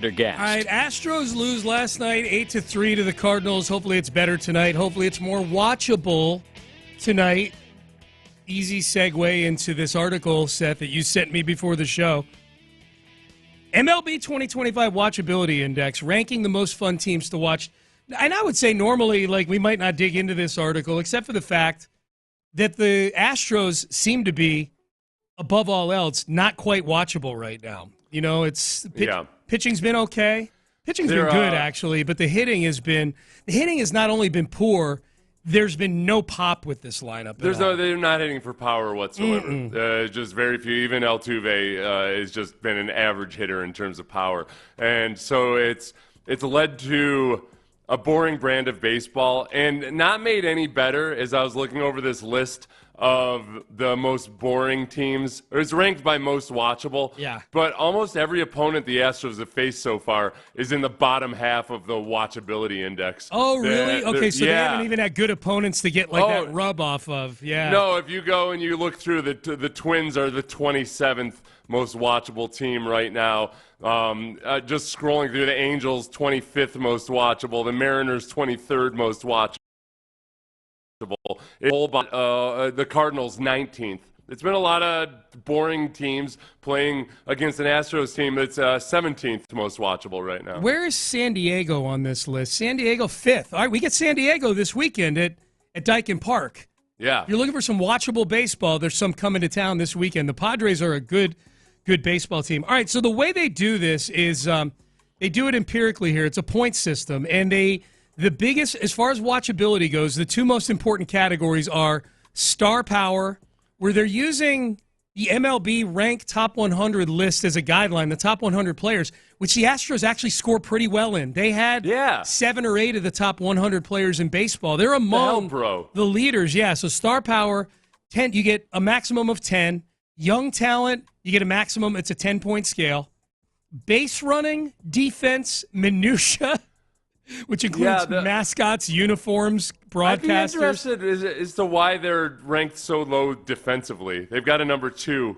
Pendergast. All right, Astros lose last night 8-3 to the Cardinals. Hopefully it's better tonight. Hopefully it's more watchable tonight. Easy segue into this article, Seth, that you sent me before the show. MLB 2025 Watchability Index, ranking the most fun teams to watch. And I would say normally, we might not dig into this article, except for the fact that the Astros seem to be, above all else, not quite watchable right now. You know, pitching's been okay. Pitching's been good, actually, but the hitting has not only been poor, there's been no pop with this lineup. They're not hitting for power whatsoever. Just very few. Even Altuve has just been an average hitter in terms of power, and so it's led to a boring brand of baseball, and not made any better as I was looking over this list of the most boring teams. It's ranked by most watchable. Yeah. But almost every opponent the Astros have faced so far is in the bottom half of the watchability index. Oh, really? Okay, so they haven't even had good opponents to get that rub off of. Yeah. No, if you go and you look through, the Twins are the 27th most watchable team right now. Just scrolling through, the Angels 25th most watchable, the Mariners 23rd most watchable. The Cardinals 19th. It's been a lot of boring teams playing against an Astros team that's 17th most watchable right now. Where is San Diego on this list? San Diego 5th. All right, we get San Diego this weekend at Dyken Park. Yeah. If you're looking for some watchable baseball, there's some coming to town this weekend. The Padres are a good baseball team. All right, so the way they do this is they do it empirically here. It's a point system, and the biggest, as far as watchability goes, the two most important categories are star power, where they're using the MLB ranked top 100 list as a guideline, the top 100 players, which the Astros actually score pretty well in. They had 7 or 8 of the top 100 players in baseball. They're among the leaders. Yeah, so star power, 10, you get a maximum of 10. Young talent, you get a maximum, it's a 10-point scale. Base running, defense, minutia, which includes mascots, uniforms, broadcasters. I'd be interested as to why they're ranked so low defensively. They've got a number 2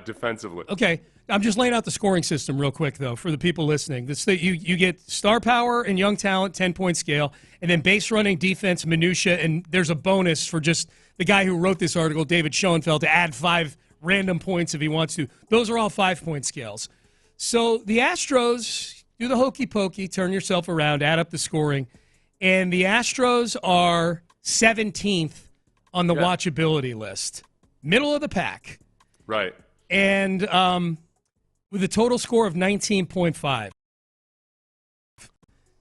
defensively. Okay, I'm just laying out the scoring system real quick, though, for the people listening. You get star power and young talent, 10-point scale, and then base running, defense, minutia, and there's a bonus for just the guy who wrote this article, David Schoenfeld, to add 5 random points if he wants to. Those are all 5-point scales. So the Astros do the hokey pokey, turn yourself around, add up the scoring, and the Astros are 17th on the watchability list, middle of the pack. Right. And with a total score of 19.5.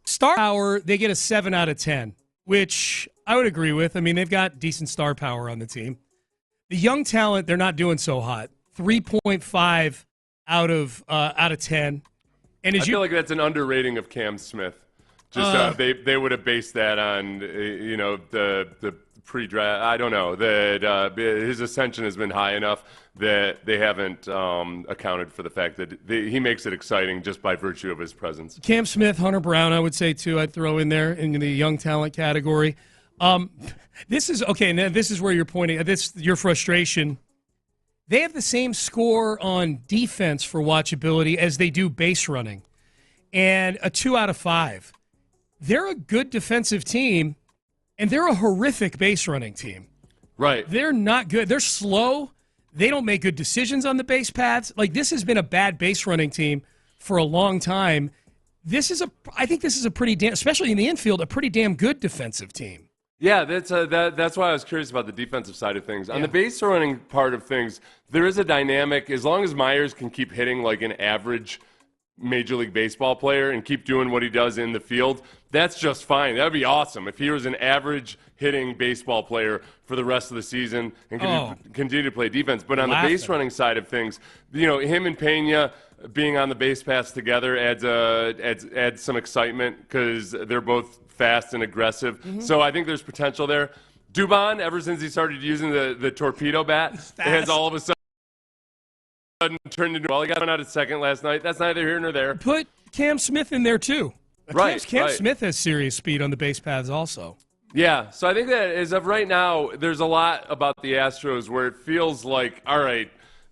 Star power, they get a 7 out of 10, which I would agree with. I mean, they've got decent star power on the team. The young talent, they're not doing so hot. 3.5 out of 10. And I feel like that's an underrating of Cam Smith. Just they would have based that on the pre-draft. I don't know that his ascension has been high enough that they haven't accounted for the fact that he makes it exciting just by virtue of his presence. Cam Smith, Hunter Brown, I would say too. I'd throw in there in the young talent category. This is okay. Now this is where you're pointing. Your frustration. They have the same score on defense for watchability as they do base running, and a 2 out of 5. They're a good defensive team, and they're a horrific base running team. Right. They're not good. They're slow. They don't make good decisions on the base paths. This has been a bad base running team for a long time. I think this is a pretty damn, especially in the infield, a pretty damn good defensive team. Yeah, that's why I was curious about the defensive side of things. On the base running part of things, there is a dynamic. As long as Myers can keep hitting like an average Major League Baseball player and keep doing what he does in the field, that's just fine. That would be awesome if he was an average hitting baseball player for the rest of the season and continue to play defense. But on the base running side of things, him and Pena being on the base paths together adds some excitement because they're both fast and aggressive. Mm-hmm. So I think there's potential there. Dubon, ever since he started using the torpedo bat, it has all of a sudden turned into, he got one out at second last night. That's neither here nor there. Put Cam Smith in there, too. Cam Smith has serious speed on the base paths also. Yeah, so I think that as of right now, there's a lot about the Astros where it feels like, all right,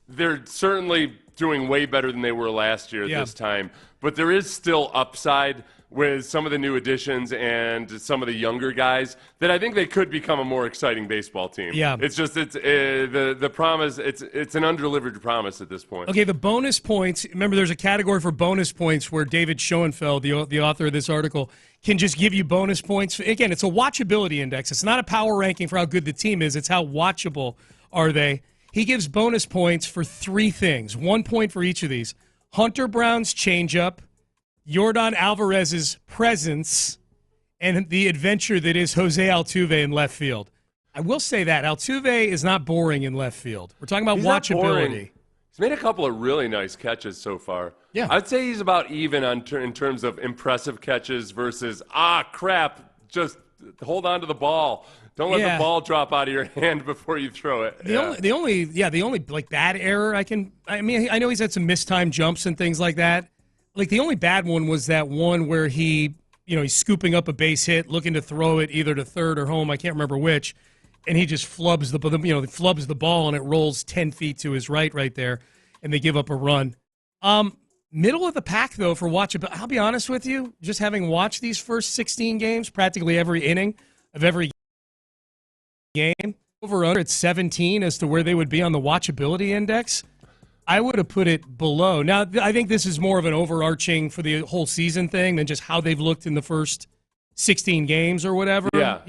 they're certainly doing way better than they were last year at this time. but there is still upside with some of the new additions and some of the younger guys that I think they could become a more exciting baseball team. Yeah. It's just the promise. It's an undelivered promise at this point. Okay, the bonus points. Remember, there's a category for bonus points where David Schoenfeld, the author of this article, can just give you bonus points. Again, it's a watchability index. It's not a power ranking for how good the team is. It's how watchable are they. He gives bonus points for 3 things. 1 point for each of these. Hunter Brown's changeup, Yordan Alvarez's presence, and the adventure that is Jose Altuve in left field. I will say that Altuve is not boring in left field. We're talking about watchability. He's made a couple of really nice catches so far. Yeah. I'd say he's about even in terms of impressive catches versus, crap, just hold on to the ball. Don't let the ball drop out of your hand before you throw it. The only like bad error I know he's had some mistimed jumps and things like that. Like the only bad one was that one where he's scooping up a base hit, looking to throw it either to third or home. I can't remember which, and he just flubs the ball and it rolls 10 feet to his right there, and they give up a run. Middle of the pack though for watchability. I'll be honest with you, just having watched these first 16 games, practically every inning of every game, over under at 17 as to where they would be on the watchability index. I would have put it below. Now, I think this is more of an overarching for the whole season thing than just how they've looked in the first 16 games or whatever. Yeah.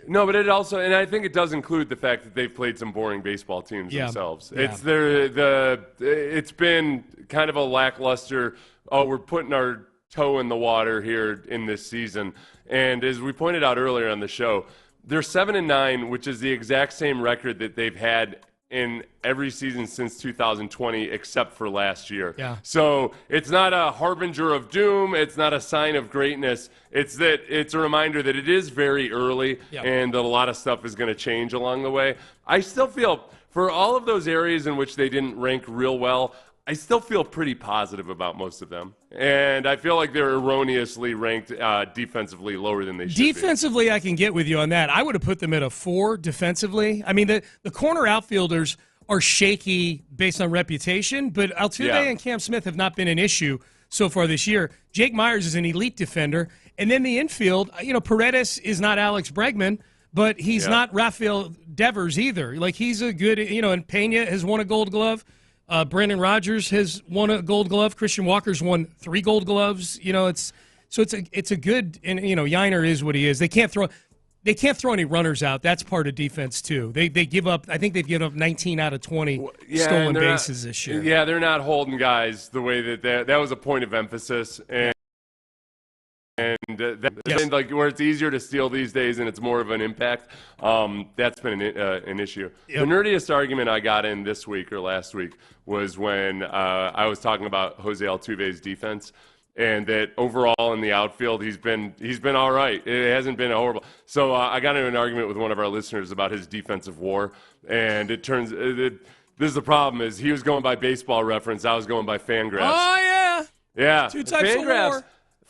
No, but it also, and I think it does include the fact that they've played some boring baseball teams themselves. Yeah. It's been kind of a lackluster, we're putting our toe in the water here in this season. And as we pointed out earlier on the show, they're 7-9, which is the exact same record that they've had in every season since 2020 except for last year. Yeah. So it's not a harbinger of doom. It's not a sign of greatness. It's a reminder that it is very early and that a lot of stuff is going to change along the way. I still feel, for all of those areas in which they didn't rank real well, I still feel pretty positive about most of them. And I feel like they're erroneously ranked defensively lower than they should be. Defensively, I can get with you on that. I would have put them at a 4 defensively. I mean, the corner outfielders are shaky based on reputation, but Altuve and Cam Smith have not been an issue so far this year. Jake Myers is an elite defender. And then the infield, Paredes is not Alex Bregman, but he's not Rafael Devers either. Like, he's a good, and Pena has won a Gold Glove. Brandon Rogers has won a Gold Glove. Christian Walker's won 3 Gold Gloves. It's a good, and Yiner is what he is. They can't throw any runners out. That's part of defense too. They give up. I think they've given up 19 out of 20 stolen bases this year. Yeah, they're not holding guys the way that was a point of emphasis. And like where it's easier to steal these days and it's more of an impact, that's been an issue. Yep. The nerdiest argument I got in this week or last week was when I was talking about Jose Altuve's defense, and that overall in the outfield he's been all right. It hasn't been a horrible. So I got into an argument with one of our listeners about his defensive WAR, and it turns this is the problem: is he was going by Baseball Reference, I was going by Fangraphs. Oh yeah. 2 types of WAR.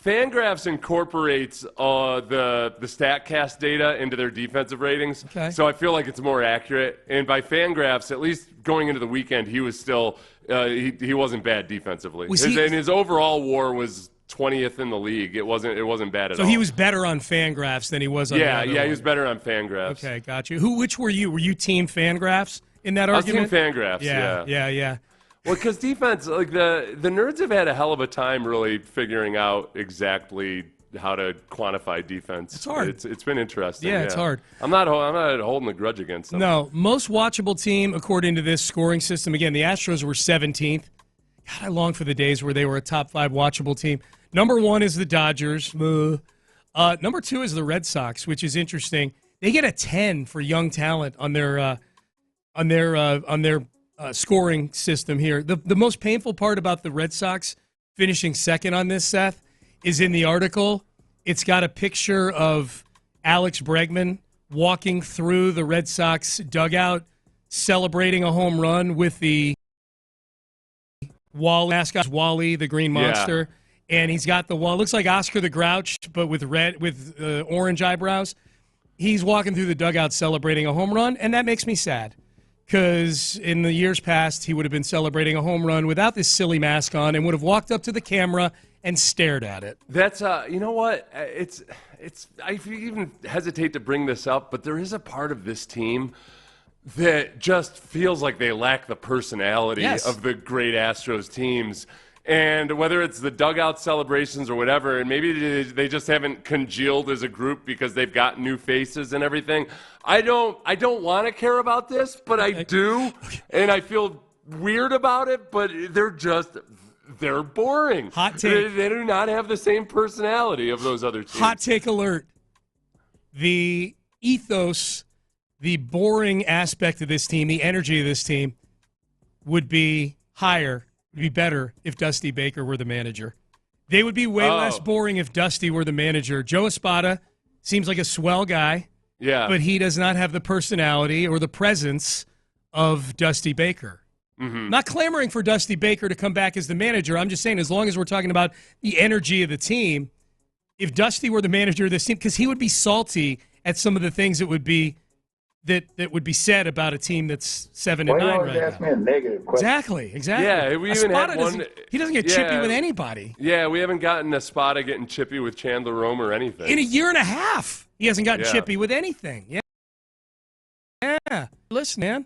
Fangraphs incorporates the StatCast data into their defensive ratings, so I feel like it's more accurate. And by Fangraphs, at least going into the weekend, he was still he wasn't bad defensively. And his overall WAR was 20th in the league. It wasn't bad at all. So he was better on Fangraphs than he was on the other one. He was better on Fangraphs. Okay, got you. Which were you? Were you team Fangraphs in that argument? I was team Fangraphs. Yeah. Well, because defense, like the nerds have had a hell of a time really figuring out exactly how to quantify defense. It's hard. It's been interesting. Yeah, it's hard. I'm not holding a grudge against them. No, most watchable team according to this scoring system. Again, the Astros were 17th. God, I long for the days where they were a top 5 watchable team. Number 1 is the Dodgers. Number 2 is the Red Sox, which is interesting. They get a 10 for young talent on their scoring system here. The most painful part about the Red Sox finishing second on this, Seth, is in the article. It's got a picture of Alex Bregman walking through the Red Sox dugout celebrating a home run with the mascot Wally, the green monster. Yeah. And he's got looks like Oscar the Grouch, but with orange eyebrows. He's walking through the dugout celebrating a home run, and that makes me sad. Because in the years past, he would have been celebrating a home run without this silly mask on and would have walked up to the camera and stared at it. That's you know what? It's I even hesitate to bring this up, but there is a part of this team that just feels like they lack the personality of the great Astros teams. And whether it's the dugout celebrations or whatever, and maybe they just haven't congealed as a group because they've got new faces and everything. I don't want to care about this, but I do, and I feel weird about it. But they're boring. Hot take. They do not have the same personality of those other teams. Hot take alert. The ethos, the boring aspect of this team, the energy of this team would be higher. It'd be better if Dusty Baker were the manager. They would be way less boring if Dusty were the manager. Joe Espada seems like a swell guy, but he does not have the personality or the presence of Dusty Baker. Mm-hmm. Not clamoring for Dusty Baker to come back as the manager. I'm just saying, as long as we're talking about the energy of the team, if Dusty were the manager of this team, because he would be salty at some of the things that would be would be said about a team that's 7-9 right now. Ask me a negative question. Exactly. Yeah, we even had one. He doesn't get chippy with anybody. Yeah, we haven't gotten Espada getting chippy with Chandler Rome or anything. In a year and a half, he hasn't gotten chippy with anything. Yeah. Listen, man.